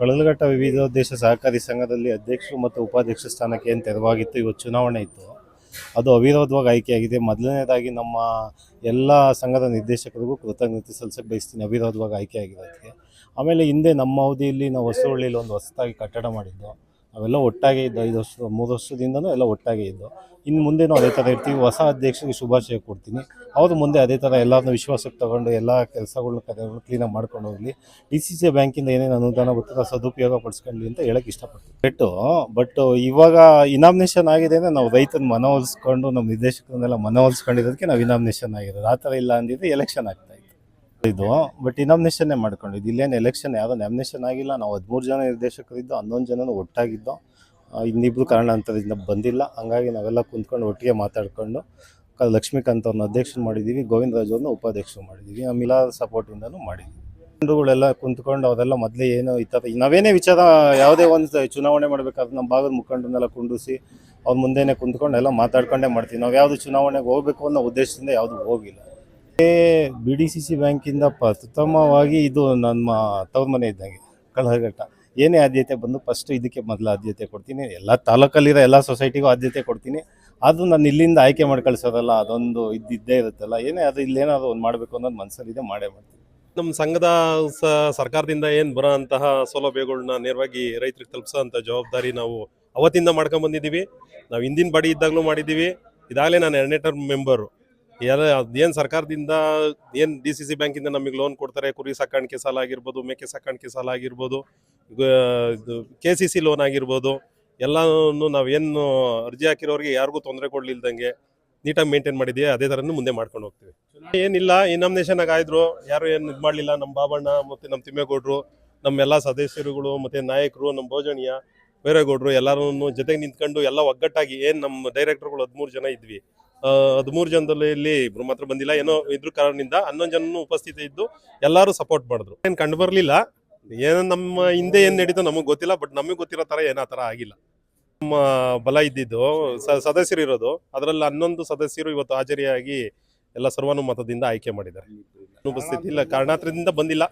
ಕಳಲಘಟ್ಟ ವಿವಿಧೋದ್ದೇಶ ಸಹಕಾರಿ ಸಂಘದಲ್ಲಿ ಅಧ್ಯಕ್ಷರು ಮತ್ತು ಉಪಾಧ್ಯಕ್ಷ ಸ್ಥಾನಕ್ಕೆ ಏನು ತೆರವಾಗಿತ್ತು. ಇವತ್ತು ಚುನಾವಣೆ ಇತ್ತು, ಅದು ಅವಿರೋಧವಾಗಿ ಆಯ್ಕೆಯಾಗಿದೆ. ಮೊದಲನೇದಾಗಿ ನಮ್ಮ ಎಲ್ಲ ಸಂಘದ ನಿರ್ದೇಶಕರಿಗೂ ಕೃತಜ್ಞತೆ ಸಲ್ಲಿಸಕ್ಕೆ ಬಯಸ್ತೀನಿ, ಅವಿರೋಧವಾಗಿ ಆಯ್ಕೆಯಾಗಿರೋದಕ್ಕೆ. ಆಮೇಲೆ ಹಿಂದೆ ನಮ್ಮ ಅವಧಿಯಲ್ಲಿ ನಾವು ಹೊಸಹಳ್ಳಿಯಲ್ಲಿ ಒಂದು ಹೊಸದಾಗಿ ಕಟ್ಟಡ ಮಾಡಿದ್ದು, ನಾವೆಲ್ಲ ಒಟ್ಟಾಗೆ ಇದ್ದು 5 ವರ್ಷ 3 ವರ್ಷದಿಂದನೂ ಎಲ್ಲ ಒಟ್ಟಾಗೆ ಇದ್ದು. ಇನ್ನು ಮುಂದೆನೂ ಅದೇ ಥರ ಇರ್ತೀವಿ. ಹೊಸ ಅಧ್ಯಕ್ಷರಿಗೆ ಶುಭಾಶಯ ಕೊಡ್ತೀನಿ. ಅವರು ಮುಂದೆ ಅದೇ ಥರ ಎಲ್ಲರನ್ನೂ ವಿಶ್ವಾಸಕ್ಕೆ ತಗೊಂಡು ಎಲ್ಲ ಕೆಲಸಗಳ್ನ ಕ್ಲೀನಾಗಿ ಮಾಡ್ಕೊಂಡು ಹೋಗಲಿ. DCCI ಬ್ಯಾಂಕಿಂದ ಏನೇನು ಅನುದಾನ ಬರ್ತದೆ ಸದುಪಯೋಗ ಪಡಿಸ್ಕೊಳ್ಳಿ ಅಂತ ಹೇಳಕ್ಕೆ ಇಷ್ಟಪಡ್ತೀನಿ. ಬಟ್ ಇವಾಗ ಇನಾಮಿನೇಷನ್ ಆಗಿದೆ ಅಂದರೆ ನಾವು ರೈತನ ಮನವೊಲಿಸ್ಕೊಂಡು ನಮ್ಮ ನಿರ್ದೇಶಕರನ್ನೆಲ್ಲ ಮನವೊಲಿಸ್ಕೊಂಡಿರೋದಕ್ಕೆ ನಾವು ಇನಾಮಿನೇಷನ್ ಆಗಿರೋದು. ಆ ಥರ ಇಲ್ಲ ಅಂದಿದ್ರೆ ಎಲೆಕ್ಷನ್ ಆಗ್ತಾಯಿತ್ತು ಇದು. ಬಟ್ ಇನಾಮಿನೇಷನ್ನೇ ಮಾಡ್ಕೊಂಡಿದ್ದು, ಇಲ್ಲೇನು ಎಲೆಕ್ಷನ್ ಯಾವುದೋ ನಾಮಿನೇಷನ್ ಆಗಿಲ್ಲ. ನಾವು 13 ಜನ ನಿರ್ದೇಶಕರಿದ್ದು, 11 ಜನನೂ ಒಟ್ಟಾಗಿದ್ದು. ಇನ್ನಿಬ್ಬರು ಕಾರಣಾಂತರದಿಂದ ಬಂದಿಲ್ಲ. ಹಂಗಾಗಿ ನಾವೆಲ್ಲ ಕುಂತ್ಕೊಂಡು ಒಟ್ಟಿಗೆ ಮಾತಾಡಿಕೊಂಡು ಲಕ್ಷ್ಮೀಕಾಂತ್ ಅವ್ರನ್ನ ಅಧ್ಯಕ್ಷರು ಮಾಡಿದ್ದೀವಿ, ಗೋವಿಂದರಾಜ್ ಅವ್ರನ್ನ ಉಪಾಧ್ಯಕ್ಷರು ಮಾಡಿದ್ದೀವಿ, ನಮ್ಮೆಲ್ಲ ಸಪೋರ್ಟಿಂದನೂ ಮಾಡಿದ್ದೀವಿ. ಜನರುಗಳೆಲ್ಲ ಕುಂತ್ಕೊಂಡು ಅವರೆಲ್ಲ ಮೊದಲೇ ಏನು ಈ ಥರ ನಾವೇನೇ ವಿಚಾರ ಯಾವುದೇ ಒಂದು ಚುನಾವಣೆ ಮಾಡಬೇಕಾದ್ರೆ ನಮ್ಮ ಭಾಗದ ಮುಖಂಡರನ್ನೆಲ್ಲ ಕುಂಡಿಸಿ ಅವ್ರ ಮುಂದೆನೇ ಕುಂತ್ಕೊಂಡು ಎಲ್ಲ ಮಾತಾಡ್ಕೊಂಡೇ ಮಾಡ್ತೀವಿ. ನಾವು ಯಾವುದು ಚುನಾವಣೆಗೆ ಹೋಗಬೇಕು ಅನ್ನೋ ಉದ್ದೇಶದಿಂದ ಯಾವುದೂ ಹೋಗಿಲ್ಲ. BDCC ಬ್ಯಾಂಕಿಂದ ಪ್ರಥಮವಾಗಿ ಇದು ನಮ್ಮ ತವ್ರ ಮನೆ ಇದ್ದಂಗೆ ಕಳಲಘಟ್ಟ. ಏನೇ ಆದ್ಯತೆ ಬಂದು ಫಸ್ಟ್ ಇದಕ್ಕೆ ಮೊದಲು ಆದ್ಯತೆ ಕೊಡ್ತೀನಿ. ಎಲ್ಲ ತಾಲೂಕಲ್ಲಿರೋ ಎಲ್ಲ ಸೊಸೈಟಿಗೂ ಆದ್ಯತೆ ಕೊಡ್ತೀನಿ. ಆದರೂ ನಾನು ಇಲ್ಲಿಂದ ಆಯ್ಕೆ ಮಾಡಿ ಕಳಿಸೋದಲ್ಲ, ಅದೊಂದು ಇದ್ದೇ ಇರುತ್ತಲ್ಲ. ಏನೇ ಅದು ಇಲ್ಲೇನಾದ್ರು ಒಂದು ಮಾಡಬೇಕು ಅನ್ನೋದು ಮನಸ್ಸಲ್ಲಿದೆ, ಮಾಡೇ ಮಾಡ್ತೀನಿ. ನಮ್ಮ ಸಂಘದ ಸರ್ಕಾರದಿಂದ ಏನು ಬರೋ ಅಂತಹ ಸೌಲಭ್ಯಗಳನ್ನ ನೇರವಾಗಿ ರೈತರಿಗೆ ತಲುಪಿಸೋಂಥ ಜವಾಬ್ದಾರಿ ನಾವು ಅವತ್ತಿಂದ ಮಾಡ್ಕೊಂಬಂದಿದ್ದೀವಿ. ನಾವು ಹಿಂದಿನ ಬಡಿ ಇದ್ದಾಗಲೂ ಮಾಡಿದ್ದೀವಿ. ಇದಾಗಲೇ ನಾನು 2ನೇ ಟರ್ಮ್ ಮೆಂಬರು. ಅದೇನು ಸರ್ಕಾರದಿಂದ ಏನು DCC ಬ್ಯಾಂಕಿಂದ ನಮಗೆ ಲೋನ್ ಕೊಡ್ತಾರೆ, ಕುರಿ ಸಾಕಾಣಿಕೆ ಸಾಲ ಆಗಿರ್ಬೋದು, ಮೇಕೆ ಸಾಕಾಣಿಕೆ ಸಾಲ ಆಗಿರ್ಬೋದು, KCC ಲೋನ್ ಆಗಿರ್ಬೋದು, ಎಲ್ಲನೂ ನಾವೇನು ಅರ್ಜಿ ಹಾಕಿರೋರಿಗೆ ಯಾರಿಗೂ ತೊಂದರೆ ಕೊಡಲಿಲ್ದಂಗೆ ನೀಟಾಗಿ ಮೇಂಟೈನ್ ಮಾಡಿದ್ದೀವಿ. ಅದೇ ಥರನೂ ಮುಂದೆ ಮಾಡ್ಕೊಂಡು ಹೋಗ್ತೀವಿ. ಏನಿಲ್ಲ, ಈ ನಾಮಿನೇಷನ್ ಆಗಿದ್ರು ಯಾರು ಏನು ಇದು ಮಾಡಲಿಲ್ಲ. ನಮ್ಮ ಬಾಬಣ್ಣ ಮತ್ತು ನಮ್ಮ ತಿಮ್ಮೇಗೌಡರು, ನಮ್ಮೆಲ್ಲ ಸದಸ್ಯರುಗಳು ಮತ್ತು ನಾಯಕರು, ನಮ್ಮ ಭೋಜನೀಯ ಬೇರೆಗೌಡರು ಎಲ್ಲರೂ ಜೊತೆಗೆ ನಿಂತ್ಕೊಂಡು ಎಲ್ಲ ಒಗ್ಗಟ್ಟಾಗಿ ಏನು ನಮ್ಮ ಡೈರೆಕ್ಟರ್ಗಳು 13 ಜನ ಇದ್ವಿ. 13 ಜನದಲ್ಲಿ ಇಬ್ರು ಮಾತ್ರ ಬಂದಿಲ್ಲ, ಏನೋ ಇದ್ರ ಕಾರಣದಿಂದ 11 ಜನನು ಉಪಸ್ಥಿತಿ ಇದ್ದು ಎಲ್ಲರೂ ಸಪೋರ್ಟ್ ಮಾಡಿದ್ರು. ಏನು ಕಂಡು ಬರಲಿಲ್ಲ. ಏನೋ ನಮ್ಮ ಹಿಂದೆ ಏನು ನಡೀತೋ ನಮಗೆ ಗೊತ್ತಿಲ್ಲ. ಬಟ್ ನಮಗೆ ಗೊತ್ತಿರೋ ಥರ ಏನೋ ಆ ಥರ ಆಗಿಲ್ಲ. ನಮ್ಮ ಬಲ ಇದ್ದಿದ್ದು ಸದಸ್ಯರು ಇರೋದು, ಅದರಲ್ಲಿ 11 ಸದಸ್ಯರು ಇವತ್ತು ಹಾಜರಿಯಾಗಿ ಎಲ್ಲ ಸರ್ವಾನುಮತದಿಂದ ಆಯ್ಕೆ ಮಾಡಿದ್ದಾರೆ. ಉಪಸ್ಥಿತಿ ಇಲ್ಲ, ಕಾರಣಾಂತರದಿಂದ ಬಂದಿಲ್ಲ.